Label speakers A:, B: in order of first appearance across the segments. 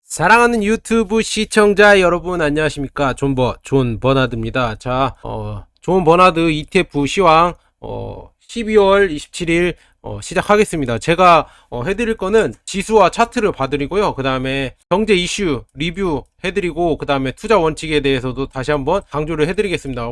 A: 사랑하는 유튜브 시청자 여러분 안녕하십니까. 존 버나드입니다. 자, 존 버나드 ETF 시황 12월 27일 시작하겠습니다. 제가 해드릴 거는 지수와 차트를 봐드리고요. 그 다음에 경제 이슈 리뷰 해드리고, 그 다음에 투자 원칙에 대해서도 다시 한번 강조를 해드리겠습니다.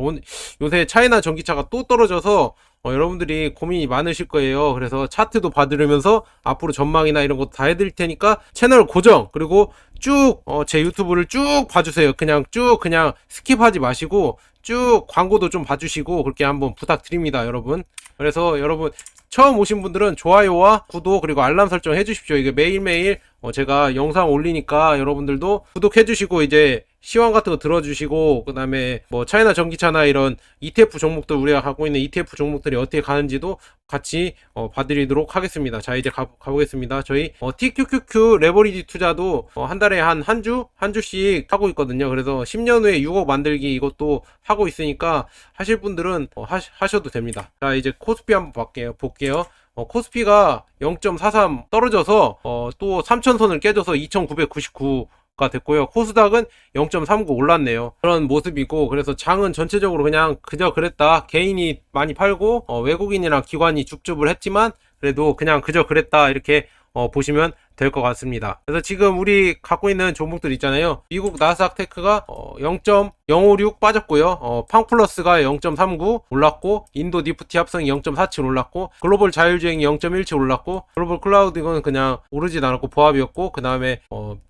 A: 요새 차이나 전기차가 또 떨어져서 여러분들이 고민이 많으실 거예요. 그래서 차트도 봐드리면서 앞으로 전망이나 이런 것도 다 해드릴 테니까 채널 고정, 그리고 쭉 제 유튜브를 쭉 봐주세요. 그냥 스킵하지 마시고 쭉 광고도 좀 봐주시고 그렇게 한번 부탁드립니다, 여러분. 그래서 여러분 처음 오신 분들은 좋아요와 구독 그리고 알람 설정 해주십시오. 이게 매일매일 제가 영상 올리니까 여러분들도 구독해주시고 이제 시황 같은 거 들어주시고, 그 다음에 뭐 차이나 전기차나 이런 ETF 종목들, 우리가 갖고 있는 ETF 종목들이 어떻게 가는지도 같이 봐드리도록 하겠습니다. 자, 이제 가보겠습니다. 저희 TQQQ 레버리지 투자도 한 달에 한 주씩 하고 있거든요. 그래서 10년 후에 6억 만들기 이것도 하고 있으니까 하실 분들은 하셔도 됩니다. 자, 이제 코스피 한번 볼게요. 코스피가 0.43 떨어져서 또 3000선을 깨져서 2999가 됐고요. 코스닥은 0.39 올랐네요. 그런 모습이고, 그래서 장은 전체적으로 그냥 그저 그랬다. 개인이 많이 팔고 외국인이랑 기관이 줍줍을 했지만 그래도 그냥 그저 그랬다, 이렇게 보시면 될 것 같습니다. 그래서 지금 우리 갖고 있는 종목들 있잖아요. 미국 나스닥 테크가 0.056 빠졌고요. 팡플러스가 0.39 올랐고, 인도 니프티 합성이 0.47 올랐고, 글로벌 자율주행이 0.17 올랐고, 글로벌 클라우드 이건 그냥 오르진 않았고 보합이었고, 그 다음에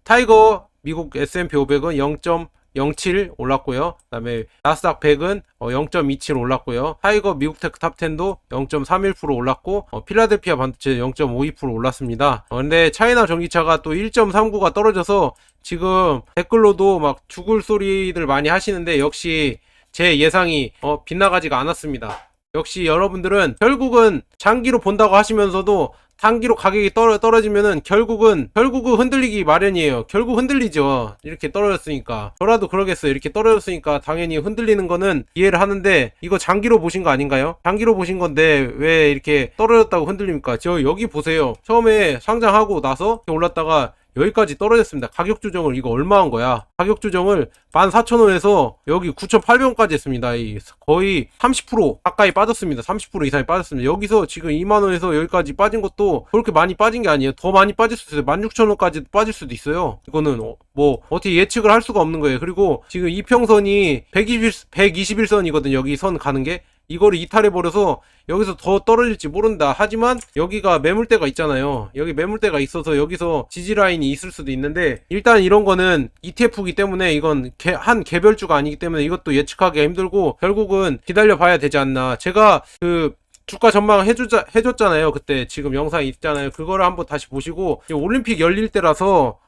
A: 타이거 미국 S&P 500은 0.07 올랐고요. 그 다음에 나스닥 100은 0.27 올랐고요. 타이거 미국 테크 탑10도 0.31% 올랐고, 필라델피아 반도체 0.52% 올랐습니다. 근데 차이나 전기차가 또 1.39가 떨어져서 지금 댓글로도 막 죽을 소리들 많이 하시는데, 역시 제 예상이 빗나가지가 않았습니다. 역시 여러분들은 결국은 장기로 본다고 하시면서도 단기로 가격이 떨어지면은 결국은 흔들리기 마련이에요. 결국 흔들리죠. 이렇게 떨어졌으니까. 저라도 그러겠어요. 이렇게 떨어졌으니까 당연히 흔들리는 거는 이해를 하는데, 이거 장기로 보신 거 아닌가요? 장기로 보신 건데 왜 이렇게 떨어졌다고 흔들립니까? 저 여기 보세요. 처음에 상장하고 나서 올랐다가 여기까지 떨어졌습니다. 가격 조정을 이거 얼마 한 거야? 가격 조정을 14,000원에서 여기 9,800원까지 했습니다. 거의 30% 가까이 빠졌습니다. 30% 이상이 빠졌습니다. 여기서 지금 2만원에서 여기까지 빠진 것도 그렇게 많이 빠진 게 아니에요. 더 많이 빠질 수도 있어요. 16,000원까지 빠질 수도 있어요. 이거는 뭐 어떻게 예측을 할 수가 없는 거예요. 그리고 지금 이평선이 121선이거든요. 여기 선 가는 게. 이거를 이탈해버려서 여기서 더 떨어질지 모른다. 하지만 여기가 매물대가 있잖아요. 여기 매물대가 있어서 여기서 지지라인이 있을 수도 있는데, 일단 이런 거는 ETF이기 때문에 이건 한 개별주가 아니기 때문에 이것도 예측하기가 힘들고, 결국은 기다려 봐야 되지 않나. 제가 그 주가 전망 해줬잖아요. 그때 지금 영상 있잖아요. 그거를 한번 다시 보시고, 올림픽 열릴 때라서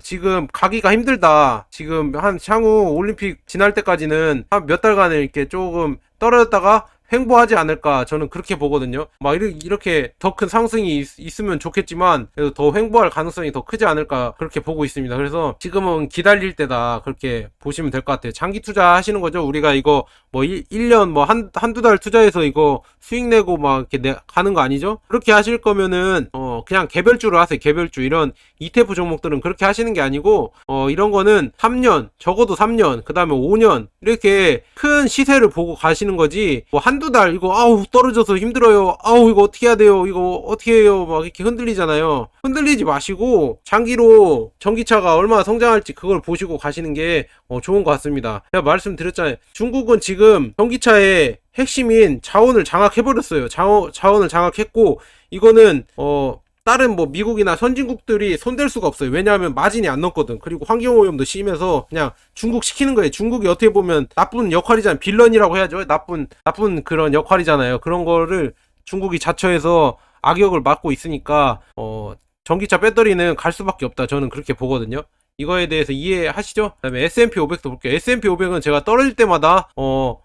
A: 지금 가기가 힘들다. 지금 향후 올림픽 지날 때까지는 한 몇 달간을 이렇게 조금 떨어졌다가 횡보하지 않을까, 저는 그렇게 보거든요. 막 이렇게 더 큰 상승이 있으면 좋겠지만 그래도 더 횡보할 가능성이 더 크지 않을까, 그렇게 보고 있습니다. 그래서 지금은 기다릴 때다, 그렇게 보시면 될 것 같아요. 장기 투자 하시는 거죠. 우리가 이거 뭐 1년 뭐 한두 달 투자해서 이거 수익 내고 막 이렇게 가는 거 아니죠? 그렇게 하실 거면은 그냥 개별주로 하세요. 개별주. 이런 ETF 종목들은 그렇게 하시는 게 아니고 이런 거는 3년, 적어도 3년, 그 다음에 5년 이렇게 큰 시세를 보고 가시는 거지, 뭐 한두 달 이거 아우 떨어져서 힘들어요, 아우 이거 어떻게 해야 돼요, 이거 어떻게 해요, 막 이렇게 흔들리잖아요. 흔들리지 마시고 장기로 전기차가 얼마나 성장할지 그걸 보시고 가시는 게 좋은 것 같습니다. 제가 말씀드렸잖아요. 중국은 지금 전기차의 핵심인 자원을 장악해버렸어요. 자원을 장악했고, 이거는 다른 뭐 미국이나 선진국들이 손댈 수가 없어요. 왜냐하면 마진이 안 넘거든. 그리고 환경오염도 심해서 그냥 중국 시키는 거예요. 중국이 어떻게 보면 나쁜 역할이잖아요. 빌런이라고 해야죠. 나쁜 그런 역할이잖아요. 그런 거를 중국이 자처해서 악역을 맡고 있으니까 전기차 배터리는 갈 수밖에 없다. 저는 그렇게 보거든요. 이거에 대해서 이해하시죠? 그 다음에 S&P 500도 볼게요. S&P 500은 제가 떨어질 때마다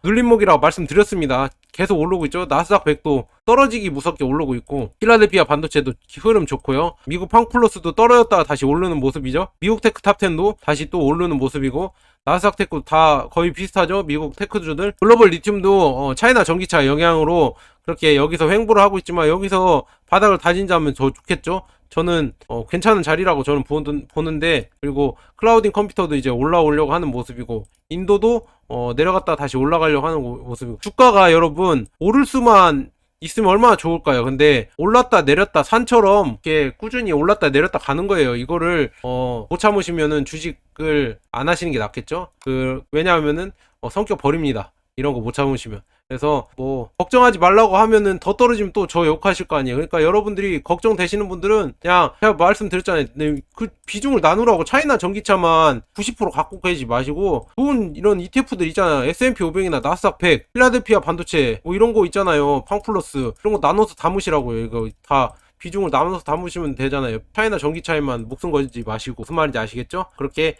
A: 눌림목이라고 말씀드렸습니다. 계속 오르고 있죠. 나스닥 100도 떨어지기 무섭게 오르고 있고, 필라델피아 반도체도 흐름 좋고요. 미국 팡플러스도 떨어졌다가 다시 오르는 모습이죠. 미국 테크 탑10도 다시 또 오르는 모습이고, 나스닥 테크 다 거의 비슷하죠. 미국 테크주들. 글로벌 리튬도 차이나 전기차 영향으로 그렇게 여기서 횡보를 하고 있지만, 여기서 바닥을 다진다면 더 좋겠죠. 저는 괜찮은 자리라고 저는 보는데, 그리고 클라우딩 컴퓨터도 이제 올라오려고 하는 모습이고, 인도도 내려갔다 다시 올라가려고 하는 모습이고, 주가가 여러분 오를 수만 있으면 얼마나 좋을까요? 근데 올랐다 내렸다 산처럼 이렇게 꾸준히 올랐다 내렸다 가는 거예요. 이거를 못 참으시면은 주식을 안 하시는 게 낫겠죠? 왜냐하면은 성격 버립니다. 이런 거 못 참으시면. 그래서 뭐 걱정하지 말라고 하면은 더 떨어지면 또 저 욕하실 거 아니에요. 그러니까 여러분들이 걱정되시는 분들은 그냥 제가 말씀드렸잖아요. 그 비중을 나누라고. 차이나 전기차만 90% 갖고 계지 마시고 좋은 이런 ETF들 있잖아요. S&P 500이나 나스닥 100, 필라델피아 반도체 뭐 이런 거 있잖아요. 팡플러스 이런 거 나눠서 담으시라고요. 이거 다 비중을 나눠서 담으시면 되잖아요. 차이나 전기차에만 목숨 걸지 마시고. 무슨 말인지 아시겠죠? 그렇게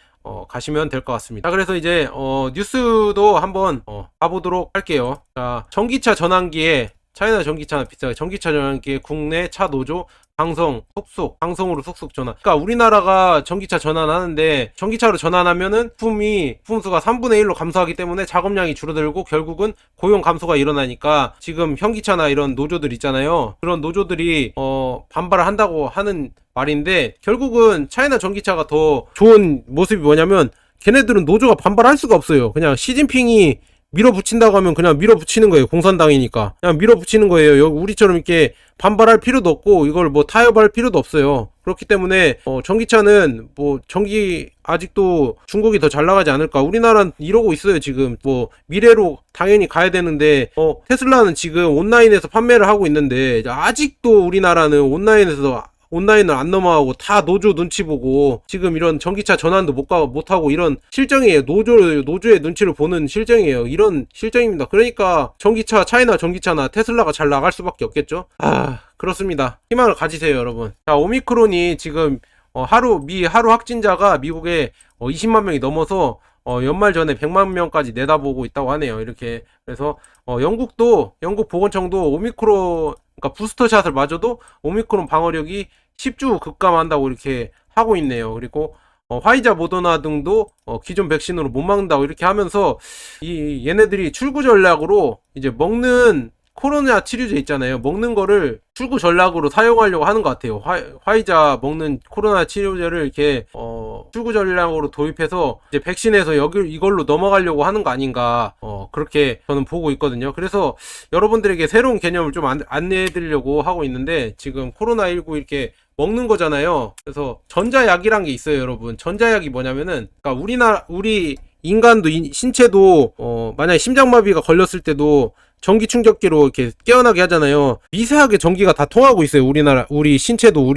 A: 가시면 될 것 같습니다. 자, 그래서 이제 뉴스도 한번 가보도록 할게요. 자, 전기차 전환기에 차이나 전기차나 비싸게 전기차 전환기에 국내 차 노조 강성으로 속속 전환. 그러니까 우리나라가 전기차 전환하는데 전기차로 전환하면은 부품수가 3분의 1로 감소하기 때문에 작업량이 줄어들고 결국은 고용 감소가 일어나니까 지금 현기차나 이런 노조들 있잖아요. 그런 노조들이 반발을 한다고 하는 말인데, 결국은 차이나 전기차가 더 좋은 모습이 뭐냐면 걔네들은 노조가 반발할 수가 없어요. 그냥 시진핑이 밀어붙인다고 하면 그냥 밀어붙이는 거예요. 공산당이니까 그냥 밀어붙이는 거예요. 우리처럼 이렇게 반발할 필요도 없고 이걸 뭐 타협할 필요도 없어요. 그렇기 때문에 전기차는 뭐 아직도 중국이 더 잘 나가지 않을까. 우리나라는 이러고 있어요. 지금 뭐 미래로 당연히 가야 되는데 테슬라는 지금 온라인에서 판매를 하고 있는데 아직도 우리나라는 온라인을 안 넘어가고 다 노조 눈치 보고 지금 이런 전기차 전환도 못하고 이런 실정이에요. 노조의 눈치를 보는 실정이에요. 이런 실정입니다. 그러니까 차이나 전기차나 테슬라가 잘 나갈 수밖에 없겠죠. 그렇습니다. 희망을 가지세요, 여러분. 자, 오미크론이 지금 하루 확진자가 미국에 20만 명이 넘어서 연말 전에 100만 명까지 내다보고 있다고 하네요. 이렇게. 그래서 영국 보건청도 오미크론, 그러니까 부스터샷을 맞아도 오미크론 방어력이 10주 급감한다고 이렇게 하고 있네요. 그리고 화이자 모더나 등도 기존 백신으로 못 막는다고 이렇게 하면서 얘네들이 출구 전략으로 이제 먹는 코로나 치료제 있잖아요. 먹는 거를 출구 전략으로 사용하려고 하는 것 같아요. 화이자 먹는 코로나 치료제를 이렇게 출구 전략으로 도입해서 이제 백신에서 이걸로 넘어가려고 하는 거 아닌가, 그렇게 저는 보고 있거든요. 그래서 여러분들에게 새로운 개념을 좀 안내해 드리려고 하고 있는데, 지금 코로나19 이렇게 먹는 거잖아요. 그래서 전자약이란 게 있어요, 여러분. 전자약이 뭐냐면은, 그러니까 우리 인간도 신체도 만약에 심장마비가 걸렸을 때도 전기 충격기로 이렇게 깨어나게 하잖아요. 미세하게 전기가 다 통하고 있어요. 우리 신체도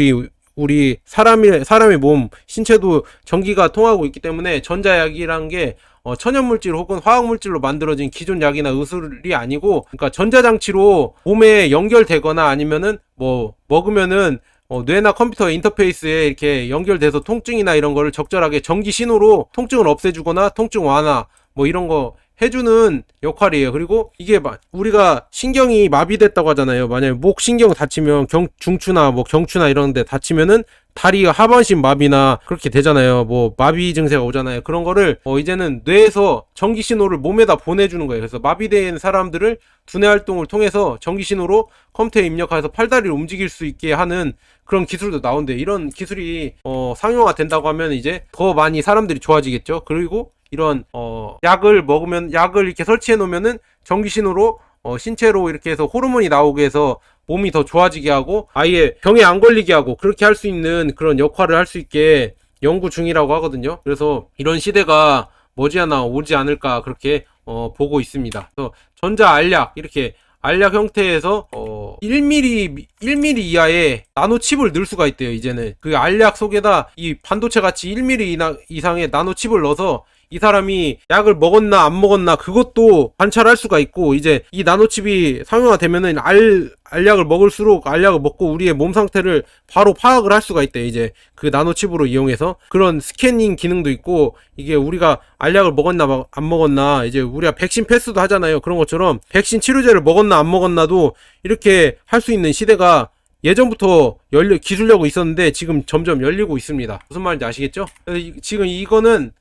A: 우리 사람의 몸 신체도 전기가 통하고 있기 때문에 전자약이란 게 천연물질 혹은 화학물질로 만들어진 기존 약이나 의술이 아니고, 그러니까 전자장치로 몸에 연결되거나 아니면은 뭐 먹으면은 뇌나 컴퓨터 인터페이스에 이렇게 연결돼서 통증이나 이런 거를 적절하게 전기 신호로 통증을 없애주거나 통증 완화 뭐 이런 거 해주는 역할이에요. 그리고 이게 우리가 신경이 마비됐다고 하잖아요. 만약에 목 신경 다치면 중추나 뭐 경추나 이런 데 다치면은 다리가 하반신 마비나 그렇게 되잖아요. 뭐 마비 증세가 오잖아요. 그런 거를 이제는 뇌에서 전기 신호를 몸에다 보내주는 거예요. 그래서 마비된 사람들을 두뇌 활동을 통해서 전기 신호로 컴퓨터에 입력해서 팔다리를 움직일 수 있게 하는 그런 기술도 나온대. 이런 기술이 상용화 된다고 하면 이제 더 많이 사람들이 좋아지겠죠. 그리고 이런 약을 이렇게 설치해 놓으면은 전기신호로 신체로 이렇게 해서 호르몬이 나오게 해서 몸이 더 좋아지게 하고 아예 병에 안 걸리게 하고 그렇게 할 수 있는 그런 역할을 할 수 있게 연구 중이라고 하거든요. 그래서 이런 시대가 머지않아 오지 않을까 그렇게 보고 있습니다. 그래서 전자 알약, 이렇게 알약 형태에서 1mm 이하의 나노칩을 넣을 수가 있대요. 이제는 그 알약 속에다 이 반도체 같이 1mm 이상의 나노칩을 넣어서 이 사람이 약을 먹었나 안 먹었나 그것도 관찰할 수가 있고, 이제 이 나노칩이 상용화되면은 알약을 먹을수록 알약을 먹고 우리의 몸 상태를 바로 파악을 할 수가 있대. 이제 그 나노칩으로 이용해서 그런 스캐닝 기능도 있고, 이게 우리가 알약을 먹었나 안 먹었나, 이제 우리가 백신 패스도 하잖아요. 그런 것처럼 백신 치료제를 먹었나 안 먹었나도 이렇게 할 수 있는 시대가 예전부터 기술력이 있었는데 지금 점점 열리고 있습니다. 무슨 말인지 아시겠죠? 그래서 지금 이거는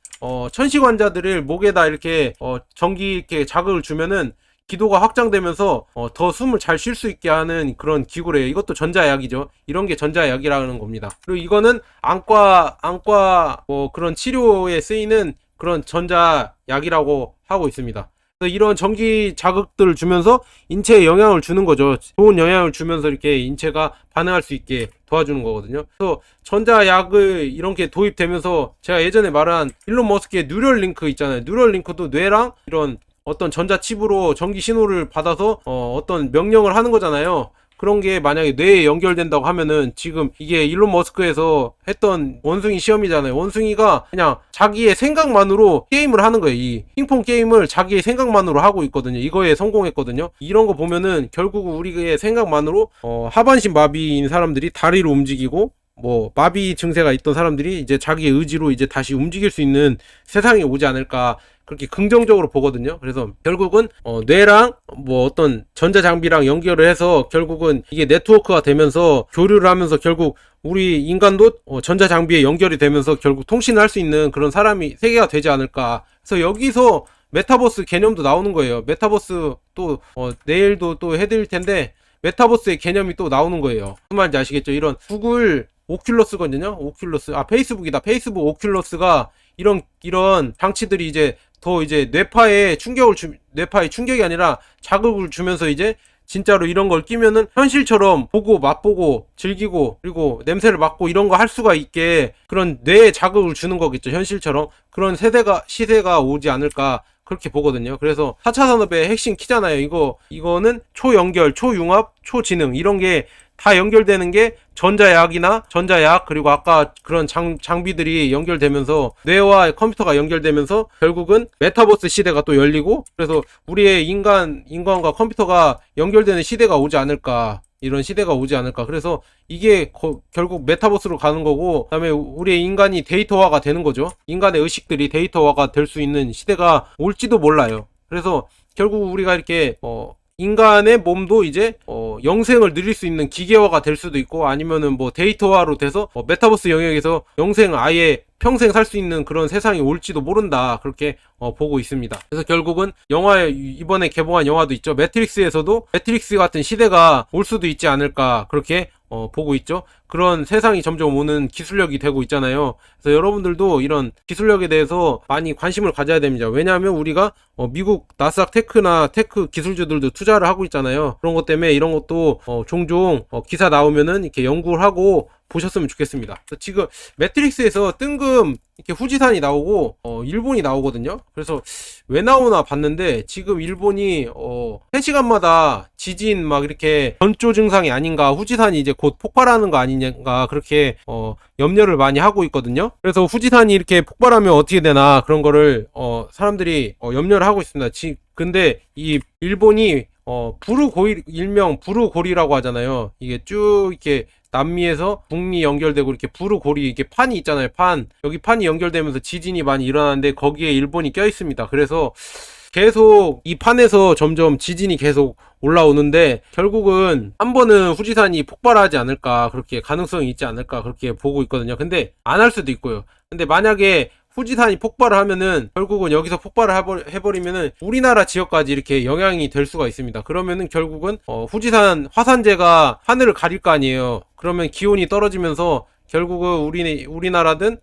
A: 천식 환자들을 목에다 이렇게 전기 이렇게 자극을 주면은 기도가 확장되면서 더 숨을 잘 쉴 수 있게 하는 그런 기구래요. 이것도 전자약이죠. 이런 게 전자약이라는 겁니다. 그리고 이거는 안과 뭐 그런 치료에 쓰이는 그런 전자약이라고 하고 있습니다. 그래서 이런 전기 자극들을 주면서 인체에 영향을 주는 거죠. 좋은 영향을 주면서 이렇게 인체가 반응할 수 있게 도와주는 거거든요. 그래서 전자약을 이런 게 도입되면서 제가 예전에 말한 일론 머스크의 뉴럴링크 있잖아요. 뉴럴링크도 뇌랑 이런 어떤 전자칩으로 전기 신호를 받아서 어떤 명령을 하는 거잖아요. 그런 게 만약에 뇌에 연결된다고 하면은 지금 이게 일론 머스크에서 했던 원숭이 시험이잖아요. 원숭이가 그냥 자기의 생각만으로 게임을 하는 거예요. 이 핑퐁 게임을 자기의 생각만으로 하고 있거든요. 이거에 성공했거든요. 이런 거 보면은 결국 우리의 생각만으로 하반신 마비인 사람들이 다리를 움직이고 뭐 마비 증세가 있던 사람들이 이제 자기의 의지로 이제 다시 움직일 수 있는 세상이 오지 않을까, 그렇게 긍정적으로 보거든요. 그래서 결국은 뇌랑 뭐 어떤 전자장비랑 연결을 해서 결국은 이게 네트워크가 되면서 교류를 하면서 결국 우리 인간도 전자장비에 연결이 되면서 결국 통신을 할 수 있는 그런 사람이 세계가 되지 않을까. 그래서 여기서 메타버스 개념도 나오는 거예요. 메타버스 또 내일도 또 해드릴 텐데 메타버스의 개념이 또 나오는 거예요. 무슨 말인지 아시겠죠? 이런 구글 오큘러스거든요. 오큘러스, 페이스북이다. 페이스북 오큘러스가 이런 장치들이 이제 더 이제 뇌파에 충격이 아니라 자극을 주면서 이제 진짜로 이런 걸 끼면은 현실처럼 보고 맛보고 즐기고 그리고 냄새를 맡고 이런 거 할 수가 있게 그런 뇌에 자극을 주는 거겠죠. 현실처럼 그런 시대가 오지 않을까 그렇게 보거든요. 그래서 4차 산업의 핵심 키잖아요. 이거는 초연결, 초융합, 초지능 이런 게 다 연결되는 게 전자약 그리고 아까 그런 장비들이 연결되면서 뇌와 컴퓨터가 연결되면서 결국은 메타버스 시대가 또 열리고, 그래서 우리의 인간과 컴퓨터가 연결되는 시대가 오지 않을까, 이런 시대가 오지 않을까. 그래서 이게 결국 메타버스로 가는 거고, 그다음에 우리의 인간이 데이터화가 되는 거죠. 인간의 의식들이 데이터화가 될 수 있는 시대가 올지도 몰라요. 그래서 결국 우리가 이렇게 인간의 몸도 이제 영생을 누릴 수 있는 기계화가 될 수도 있고, 아니면은 뭐 데이터화로 돼서 메타버스 영역에서 영생 아예 평생 살 수 있는 그런 세상이 올지도 모른다, 그렇게 보고 있습니다. 그래서 결국은 이번에 개봉한 영화도 있죠. 매트릭스에서도 매트릭스 같은 시대가 올 수도 있지 않을까, 그렇게 보고 있죠. 그런 세상이 점점 오는 기술력이 되고 있잖아요. 그래서 여러분들도 이런 기술력에 대해서 많이 관심을 가져야 됩니다. 왜냐하면 우리가 미국 나스닥 테크 기술주들도 투자를 하고 있잖아요. 그런 것 때문에 이런 것도 종종 기사 나오면은 이렇게 연구를 하고 보셨으면 좋겠습니다. 지금 매트릭스에서 뜬금 이렇게 후지산이 나오고 일본이 나오거든요. 그래서 왜 나오나 봤는데 지금 일본이 3시간마다 지진 막 이렇게 전조 증상이 아닌가, 후지산이 이제 곧 폭발하는 거 아니냐, 그렇게 염려를 많이 하고 있거든요. 그래서 후지산이 이렇게 폭발하면 어떻게 되나, 그런 거를 사람들이 염려를 하고 있습니다. 근데 이 일본이 일명 부르고리라고 하잖아요. 이게 쭉 이렇게 남미에서 북미 연결되고 이렇게 부르고리, 이게 판이 있잖아요. 여기 판이 연결되면서 지진이 많이 일어나는데 거기에 일본이 껴 있습니다. 그래서 계속 이 판에서 점점 지진이 계속 올라오는데 결국은 한 번은 후지산이 폭발하지 않을까, 그렇게 가능성이 있지 않을까, 그렇게 보고 있거든요. 근데 안 할 수도 있고요. 근데 만약에 후지산이 폭발을 하면은 결국은 여기서 폭발을 해버리면은 우리나라 지역까지 이렇게 영향이 될 수가 있습니다. 그러면은 결국은 후지산 화산재가 하늘을 가릴 거 아니에요. 그러면 기온이 떨어지면서 결국은 우리나라든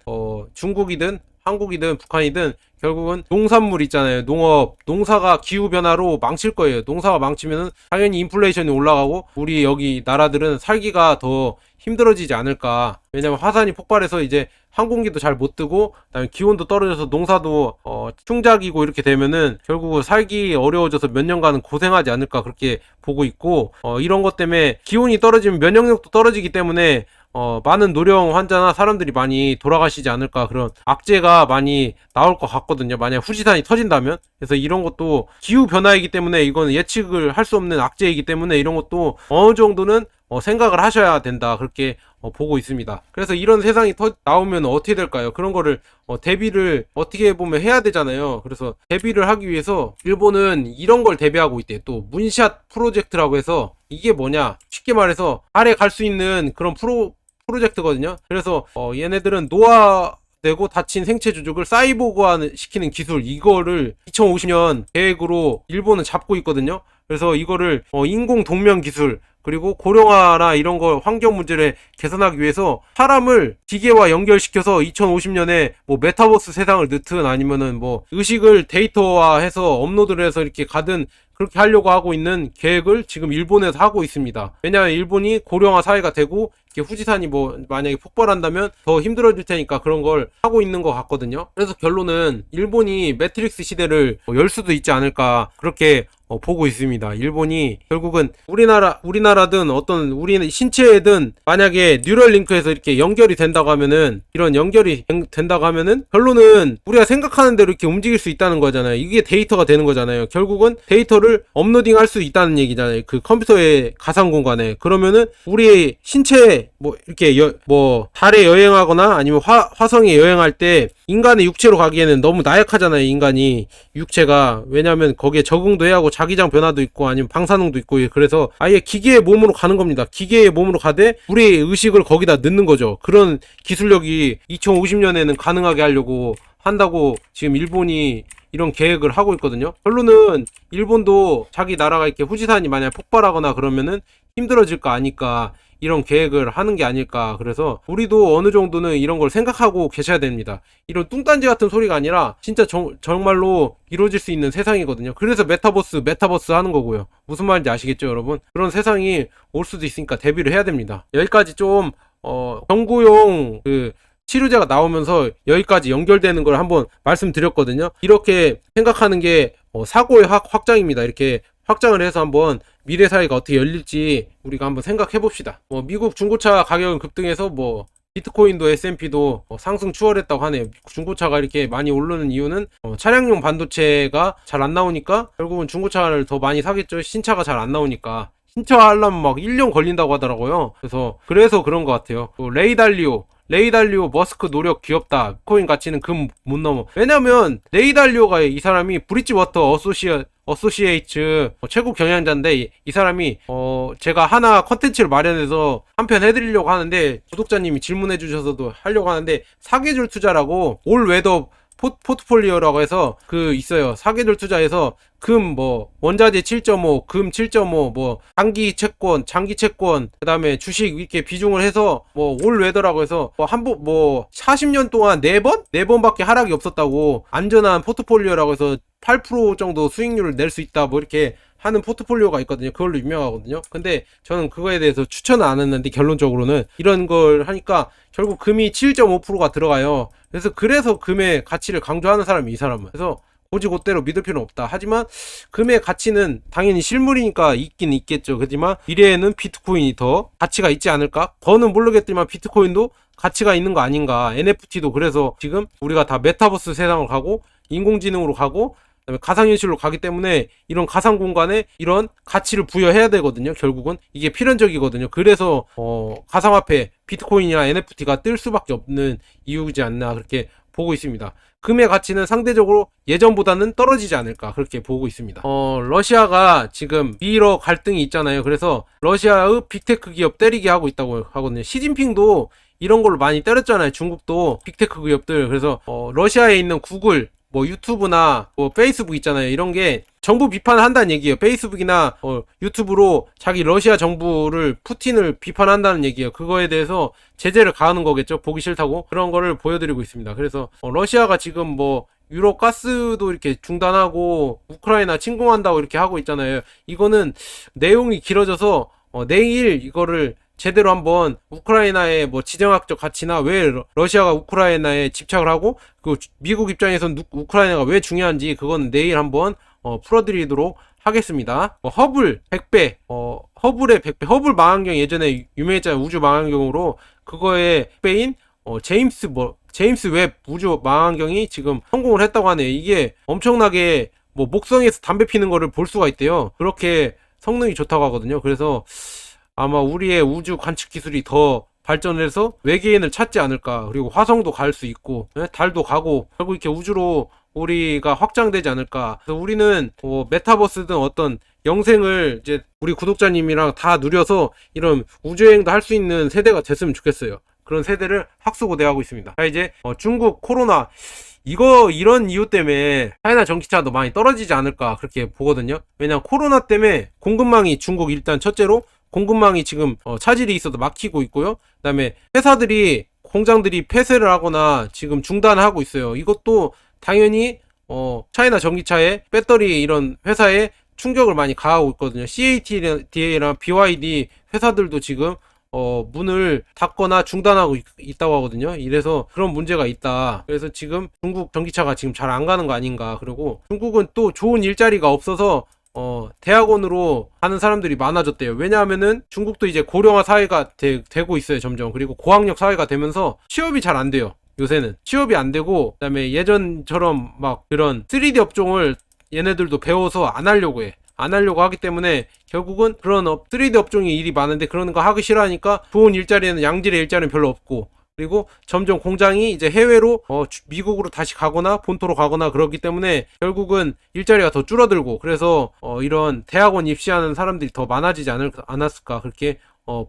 A: 중국이든 한국이든 북한이든 결국은 농산물 있잖아요. 농사가 기후변화로 망칠 거예요. 농사가 망치면은 당연히 인플레이션이 올라가고 우리 여기 나라들은 살기가 더 힘들어지지 않을까. 왜냐면 화산이 폭발해서 이제 항공기도 잘 못 뜨고, 그다음에 기온도 떨어져서 농사도 충작이고 이렇게 되면은 결국은 살기 어려워져서 몇 년간은 고생하지 않을까, 그렇게 보고 있고, 이런 것 때문에 기온이 떨어지면 면역력도 떨어지기 때문에 많은 노령 환자나 사람들이 많이 돌아가시지 않을까, 그런 악재가 많이 나올 것 같거든요. 만약 후지산이 터진다면. 그래서 이런 것도 기후 변화이기 때문에 이건 예측을 할 수 없는 악재이기 때문에 이런 것도 어느 정도는 생각을 하셔야 된다, 그렇게 보고 있습니다. 그래서 이런 세상이 나오면 어떻게 될까요? 그런 거를 대비를 어떻게 보면 해야 되잖아요. 그래서 대비를 하기 위해서 일본은 이런 걸 대비하고 있대. 또 문샷 프로젝트라고 해서, 이게 뭐냐, 쉽게 말해서 달에 갈 수 있는 그런 프로젝트거든요. 그래서 얘네들은 되고 다친 생체 조직을 사이보그화 시키는 기술, 이거를 2050년 계획으로 일본은 잡고 있거든요. 그래서 이거를 인공 동면 기술, 그리고 고령화나 이런 거 환경 문제를 개선하기 위해서 사람을 기계와 연결시켜서 2050년에 뭐 메타버스 세상을 넣든 아니면은 뭐 의식을 데이터화해서 업로드를 해서 이렇게 가든 그렇게 하려고 하고 있는 계획을 지금 일본에서 하고 있습니다. 왜냐하면 일본이 고령화 사회가 되고 이렇게 후지산이 뭐 만약에 폭발한다면 더 힘들어질 테니까 그런 걸 하고 있는 것 같거든요. 그래서 결론은 일본이 매트릭스 시대를 열 수도 있지 않을까, 그렇게 보고 있습니다. 일본이 결국은 우리나라든 어떤 우리 신체에든 만약에 뉴럴링크에서 이렇게 연결이 된다고 하면은, 이런 연결이 된다고 하면은 결론은 우리가 생각하는 대로 이렇게 움직일 수 있다는 거잖아요. 이게 데이터가 되는 거잖아요. 결국은 데이터를 업로딩 할 수 있다는 얘기잖아요. 그 컴퓨터의 가상 공간에. 그러면은 우리의 신체에 뭐 이렇게 뭐 달에 여행하거나 아니면 화성에 여행할 때 인간의 육체로 가기에는 너무 나약하잖아요. 인간이 육체가. 왜냐하면 거기에 적응도 해야 하고 자기장 변화도 있고 아니면 방사능도 있고, 그래서 아예 기계의 몸으로 가는 겁니다. 기계의 몸으로 가되 우리의 의식을 거기다 넣는 거죠. 그런 기술력이 2050년에는 가능하게 하려고 한다고 지금 일본이 이런 계획을 하고 있거든요. 결론은 일본도 자기 나라가 이렇게 후지산이 만약 폭발하거나 그러면은 힘들어질 거 아니까 이런 계획을 하는 게 아닐까. 그래서 우리도 어느 정도는 이런 걸 생각하고 계셔야 됩니다. 이런 뚱딴지 같은 소리가 아니라 진짜 정말로 이루어질 수 있는 세상이거든요. 그래서 메타버스 하는 거고요. 무슨 말인지 아시겠죠, 여러분? 그런 세상이 올 수도 있으니까 대비를 해야 됩니다. 여기까지 좀 경구용 치료제가 나오면서 여기까지 연결되는 걸 한번 말씀드렸거든요. 이렇게 생각하는 게 사고의 확장입니다. 이렇게 확장을 해서 한번 미래 사회가 어떻게 열릴지 우리가 한번 생각해 봅시다. 미국 중고차 가격은 급등해서 비트코인도 S&P도 상승 추월했다고 하네요. 중고차가 이렇게 많이 오르는 이유는 차량용 반도체가 잘 안 나오니까 결국은 중고차를 더 많이 사겠죠. 신차가 잘 안 나오니까. 신차 하려면 막 1년 걸린다고 하더라고요. 그래서 그런 것 같아요. 레이달리오 머스크 노력 귀엽다. 비트코인 가치는 금 못 넘어. 왜냐면 레이달리오가 이 사람이 브릿지워터 어소시에이츠 최고 경영자인데, 이 사람이 제가 하나 컨텐츠를 마련해서 한 편 해드리려고 하는데, 구독자님이 질문해 주셔서도 하려고 하는데, 사계절 투자라고 올웨더 포트폴리오라고 해서 있어요. 사계절 투자해서 금 원자재 7.5, 금 7.5, 장기 채권, 그 다음에 주식 이렇게 비중을 해서 올웨더라고 해서 40년 동안 4번밖에 하락이 없었다고, 안전한 포트폴리오라고 해서 8% 정도 수익률을 낼 수 있다 이렇게 하는 포트폴리오가 있거든요. 그걸로 유명하거든요. 근데 저는 그거에 대해서 추천은 안 했는데, 결론적으로는 이런 걸 하니까 결국 금이 7.5%가 들어가요. 그래서 금의 가치를 강조하는 사람이 이 사람은. 그래서 고지고대로 믿을 필요는 없다. 하지만 금의 가치는 당연히 실물이니까 있긴 있겠죠. 하지만 미래에는 비트코인이 더 가치가 있지 않을까? 더는 모르겠지만 비트코인도 가치가 있는 거 아닌가. NFT도 그래서 지금 우리가 다 메타버스 세상으로 가고 인공지능으로 가고 그다음에 가상현실로 가기 때문에 이런 가상 공간에 이런 가치를 부여해야 되거든요. 결국은 이게 필연적이거든요. 그래서 가상화폐 비트코인이나 NFT가 뜰 수밖에 없는 이유이지 않나, 그렇게 보고 있습니다. 금의 가치는 상대적으로 예전보다는 떨어지지 않을까, 그렇게 보고 있습니다. 러시아가 지금 미러 갈등이 있잖아요. 그래서 러시아의 빅테크 기업 때리게 하고 있다고 하거든요. 시진핑도 이런 걸로 많이 때렸잖아요. 중국도 빅테크 기업들. 그래서 러시아에 있는 구글, 유튜브나 페이스북 있잖아요. 이런 게 정부 비판을 한다는 얘기예요. 페이스북이나 유튜브로 자기 러시아 정부를, 푸틴을 비판한다는 얘기예요. 그거에 대해서 제재를 가하는 거겠죠. 보기 싫다고. 그런 거를 보여드리고 있습니다. 그래서 러시아가 지금 유럽 가스도 이렇게 중단하고 우크라이나 침공한다고 이렇게 하고 있잖아요. 이거는 내용이 길어져서 내일 이거를 제대로 한번 우크라이나의 지정학적 가치나 왜 러시아가 우크라이나에 집착을 하고 미국 입장에선 우크라이나가 왜 중요한지, 그건 내일 한번 풀어드리도록 하겠습니다. 허블의 100배, 허블 망원경 예전에 유명했잖아요. 우주 망원경으로. 그거의 100배인 제임스 웹 우주 망원경이 지금 성공을 했다고 하네요. 이게 엄청나게 목성에서 담배 피는 거를 볼 수가 있대요. 그렇게 성능이 좋다고 하거든요. 그래서 아마 우리의 우주 관측 기술이 더 발전해서 외계인을 찾지 않을까. 그리고 화성도 갈 수 있고 달도 가고 결국 이렇게 우주로 우리가 확장되지 않을까. 그래서 우리는 메타버스든 어떤 영생을 이제 우리 구독자님이랑 다 누려서 이런 우주여행도 할 수 있는 세대가 됐으면 좋겠어요. 그런 세대를 학수고대하고 있습니다. 자, 이제 중국 코로나 이런 이유 때문에 차이나 전기차도 많이 떨어지지 않을까 그렇게 보거든요. 왜냐면 코로나 때문에 공급망이 중국 일단 첫째로 공급망이 지금 차질이 있어도 막히고 있고요. 그다음에 회사들이 공장들이 폐쇄를 하거나 지금 중단하고 있어요. 이것도 당연히 차이나 전기차의 배터리 이런 회사에 충격을 많이 가하고 있거든요. CATL이랑 BYD 회사들도 지금 문을 닫거나 중단하고 있다고 하거든요. 이래서 그런 문제가 있다. 그래서 지금 중국 전기차가 지금 잘 안 가는 거 아닌가. 그리고 중국은 또 좋은 일자리가 없어서 대학원으로 가는 사람들이 많아졌대요. 왜냐하면은 중국도 이제 고령화 사회가 되고 있어요, 점점. 그리고 고학력 사회가 되면서 취업이 잘 안 돼요. 요새는 취업이 안 되고, 그다음에 예전처럼 막 그런 3D 업종을 얘네들도 배워서 안 하려고 해. 안 하려고 하기 때문에 결국은 그런 3D 업종이 일이 많은데 그런 거 하기 싫어하니까 좋은 일자리는 양질의 일자리는 별로 없고, 그리고 점점 공장이 이제 해외로 미국으로 다시 가거나 본토로 가거나 그렇기 때문에 결국은 일자리가 더 줄어들고, 그래서 이런 대학원 입시하는 사람들이 더 많아지지 않았을까 그렇게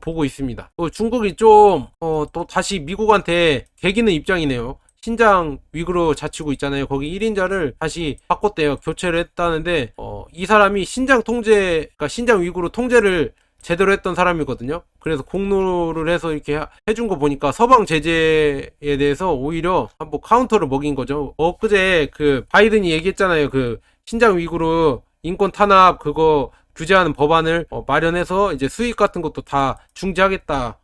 A: 보고 있습니다. 중국이 좀 또 다시 미국한테 개기는 입장이네요. 신장 위구르 자치구 있잖아요. 거기 1인자를 다시 바꿨대요. 교체를 했다는데 이 사람이 그러니까 신장 위구르 통제를 제대로 했던 사람이거든요. 그래서 공로를 해서 이렇게 해준 거 보니까 서방 제재에 대해서 오히려 한번 카운터를 먹인 거죠. 엊그제 그 바이든이 얘기했잖아요. 그 신장 위구르 인권 탄압 그거 규제하는 법안을 마련해서 이제 수입 같은 것도 다 중지하겠다.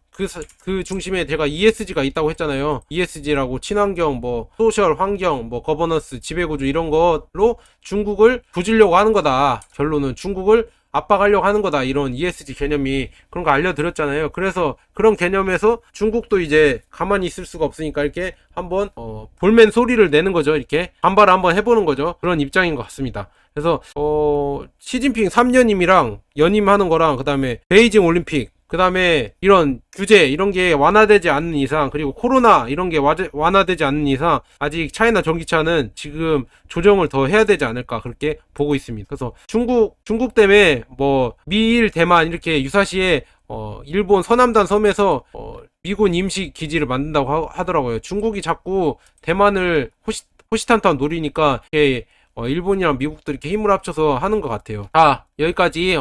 A: 그 중심에 제가 ESG가 있다고 했잖아요. ESG라고 친환경, 소셜, 환경, 거버넌스, 지배구조 이런 걸로 중국을 부주려고 하는 거다. 결론은 중국을 압박하려고 하는 거다. 이런 ESG 개념이 그런 거 알려드렸잖아요. 그래서 그런 개념에서 중국도 이제 가만히 있을 수가 없으니까 이렇게 한번 볼멘 소리를 내는 거죠. 이렇게 반발을 한번 해보는 거죠. 그런 입장인 것 같습니다. 그래서 시진핑 3년임이랑 연임하는 거랑 그다음에 베이징 올림픽 그 다음에 이런 규제 이런 게 완화되지 않는 이상, 그리고 코로나 이런 게 완화되지 않는 이상 아직 차이나 전기차는 지금 조정을 더 해야 되지 않을까 그렇게 보고 있습니다. 그래서 중국 때문에 미일 대만 이렇게 유사시에 일본 서남단 섬에서 미군 임시 기지를 만든다고 하더라고요. 중국이 자꾸 대만을 호시탄탄 노리니까 일본이랑 미국도 이렇게 힘을 합쳐서 하는 것 같아요. 자, 여기까지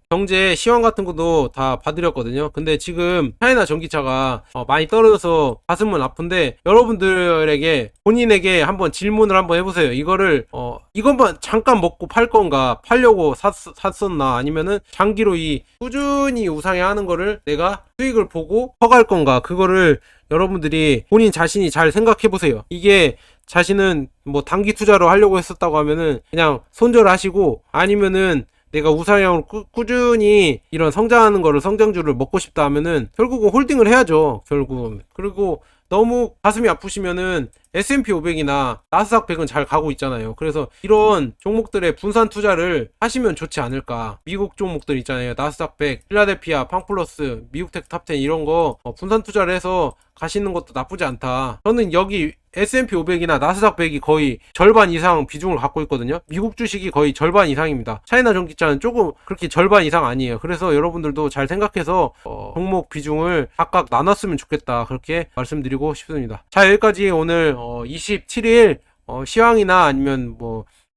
A: 경제 시황 같은 것도 다 봐드렸거든요. 근데 지금 차이나 전기차가 많이 떨어져서 가슴은 아픈데, 여러분들에게 본인에게 한번 질문을 한번 해보세요. 이것만 잠깐 먹고 팔 건가, 팔려고 샀었나, 아니면은 장기로 꾸준히 우상해 하는 거를 내가 수익을 보고 퍼갈 건가, 그거를 여러분들이 본인 자신이 잘 생각해 보세요. 이게 자신은 단기 투자로 하려고 했었다고 하면은 그냥 손절하시고, 아니면은 내가 우상향으로 꾸준히 이런 성장하는 거를, 성장주를 먹고 싶다 하면은 결국은 홀딩을 해야죠. 결국은. 그리고 너무 가슴이 아프시면은 S&P 500이나 나스닥 100은 잘 가고 있잖아요. 그래서 이런 종목들의 분산 투자를 하시면 좋지 않을까. 미국 종목들 있잖아요. 나스닥 100, 필라델피아, 팡플러스, 미국텍 탑10 이런 거 분산 투자를 해서 가시는 것도 나쁘지 않다. 저는 여기 S&P 500이나 나스닥 100이 거의 절반 이상 비중을 갖고 있거든요. 미국 주식이 거의 절반 이상입니다. 차이나 전기차는 조금 그렇게 절반 이상 아니에요. 그래서 여러분들도 잘 생각해서 종목 비중을 각각 나눴으면 좋겠다, 그렇게 말씀드리고 싶습니다. 자, 여기까지 오늘 27일 시황이나 아니면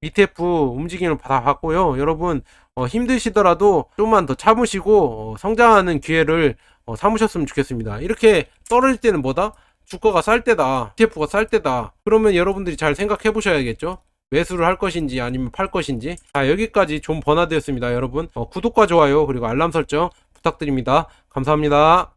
A: ETF 움직임을 다 봤고요. 여러분 힘드시더라도 좀만 더 참으시고 성장하는 기회를 삼으셨으면 좋겠습니다. 이렇게 떨어질 때는 주가가 쌀 때다, ETF가 쌀 때다. 그러면 여러분들이 잘 생각해 보셔야겠죠. 매수를 할 것인지 아니면 팔 것인지. 자, 여기까지 존 버나드였습니다. 여러분 구독과 좋아요 그리고 알람 설정 부탁드립니다. 감사합니다.